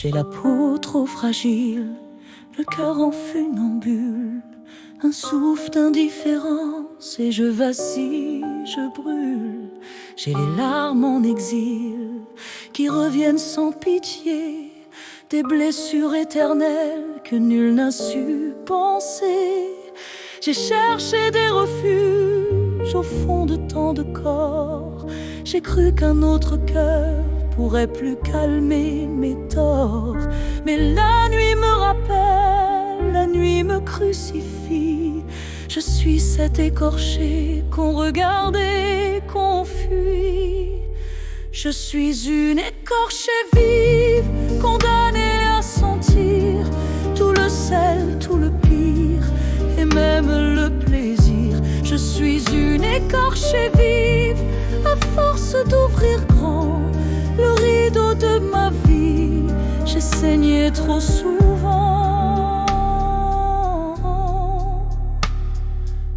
J'ai la peau trop fragile, le cœur en funambule, un souffle d'indifférence et je vacille, je brûle. J'ai les larmes en exil qui reviennent sans pitié, des blessures éternelles que nul n'a su penser. J'ai cherché des refuges au fond de tant de corps. J'ai cru qu'un autre cœur pourrait plus calmer mes torts. Mais la nuit me rappelle, la nuit me crucifie. Je suis cet écorché qu'on regarde et qu'on fuit. Je suis une écorchée vive, condamnée à sentir tout le sel, tout le pire et même le plaisir. Je suis une écorchée vive, à force d'ouvrir grand le rideau de ma vie, j'ai saigné trop souvent.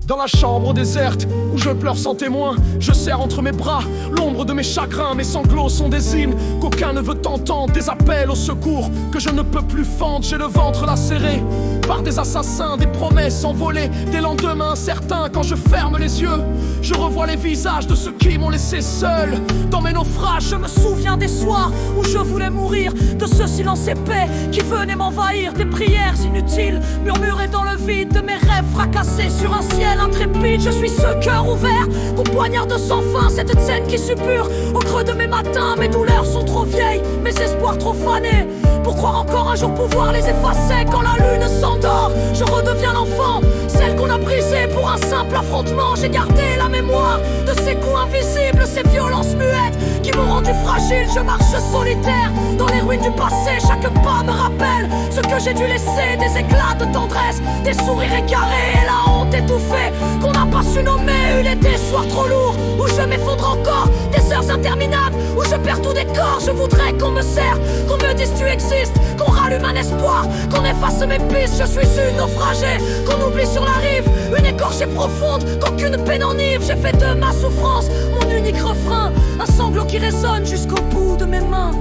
Dans la chambre déserte où je pleure sans témoin, je serre entre mes bras l'ombre de mes chagrins. Mes sanglots sont des hymnes qu'aucun ne veut entendre, des appels au secours que je ne peux plus fendre. J'ai le ventre lacéré par des assassins, des promesses envolées, des lendemains incertains. Quand je ferme les yeux, je revois les visages de ceux qui m'ont laissé seul. Dans mes naufrages, je me souviens des soirs où je voulais mourir, de ce silence épais qui venait m'envahir, des prières inutiles murmurées dans le vide, de mes rêves fracassés sur un ciel intrépide. Je suis ce cœur ouvert qu'on poignarde sans fin, cette scène qui suppure au creux de mes matins. Mes douleurs sont trop vieilles, mes espoirs trop fanés, pour croire encore un jour pouvoir les effacer. Quand la lune s'endort, je redeviens l'enfant, celle qu'on a brisée pour un simple affrontement. J'ai gardé la mémoire de ces coups invisibles, ces violences muettes qui m'ont rendu fragile. Je marche solitaire dans les ruines du passé, chaque pas me rappelle ce que j'ai dû laisser, des éclats de tendresse, des sourires égarés et la honte étouffée qu'on n'a pas su nommer. Une des soirs trop lourds où je m'effondre encore, des heures interminables où je perds tout décor. Je voudrais qu'on me serre, qu'on me dise tu existes, qu'on rallume un espoir, qu'on efface mes pistes. Je suis une naufragée, qu'on oublie sur la rive, une écorchée profonde qu'aucune peine enivre. J'ai fait de ma souffrance mon unique refrain, un sanglot qui résonne jusqu'au bout de mes mains.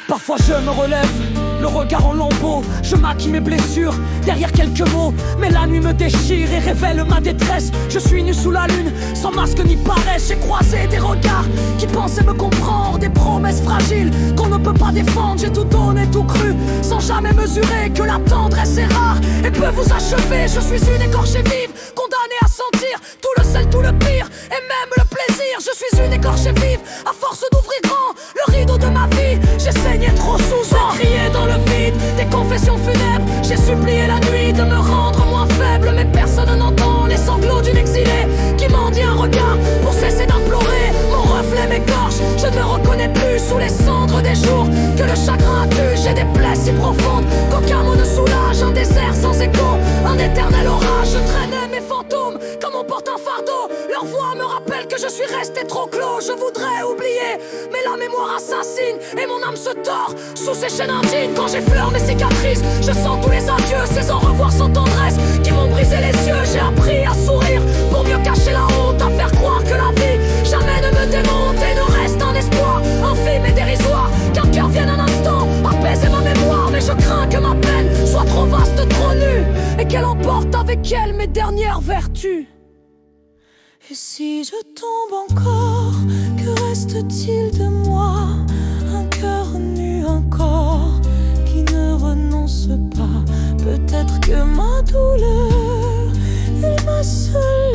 Parfois je me relève, le regard en lambeaux, je maquille mes blessures derrière quelques mots. Mais la nuit me déchire et révèle ma détresse. Je suis nu sous la lune, sans masque ni paresse. J'ai croisé des regards qui pensaient me comprendre, des promesses fragiles qu'on ne peut pas défendre. J'ai tout donné, tout cru, sans jamais mesurer que la tendresse est rare et peut vous achever. Je suis une écorchée vive, condamnée à sentir tout le sel, tout le pire et même le plaisir. Je suis une écorchée vive, à force d'ouvrir grand le rideau de ma vie, j'ai saigné trop souvent. J'ai crié dans le vide des confessions funèbres, j'ai supplié la nuit de me rendre moins faible. Mais personne n'entend les sanglots d'une exilée qui mendie un regard pour cesser d'implorer. Mon reflet m'écorche, je ne me reconnais plus sous les cendres des jours que le chagrin tue. J'ai des plaies si profondes qu'aucun mot ne soulage, un désert sans écho, un éternel orage. Je traînais mes fantômes comme on porte un fardeau, leur voix me rappelle que je suis resté trop clos. Je voudrais oublier, mais la mémoire assassine et mon âme se tord sous ces chaînes indignes. Quand j'effleure mes cicatrices, je sens tous les adieux, ces au revoir sans tendresse qui m'ont brisé les yeux. J'ai appris à sourire pour mieux cacher la honte, à faire croire que la vie jamais ne me démonte et ne reste un espoir infime et dérisoire, qu'un cœur vienne un instant apaiser ma mémoire. Mais je crains que ma peine soit trop vaste, trop nue et qu'elle emporte avec elle mes dernières vertus. Et si je tombe encore, que reste-t-il de moi? Un cœur nu, un corps qui ne renonce pas. Peut-être que ma douleur est ma seule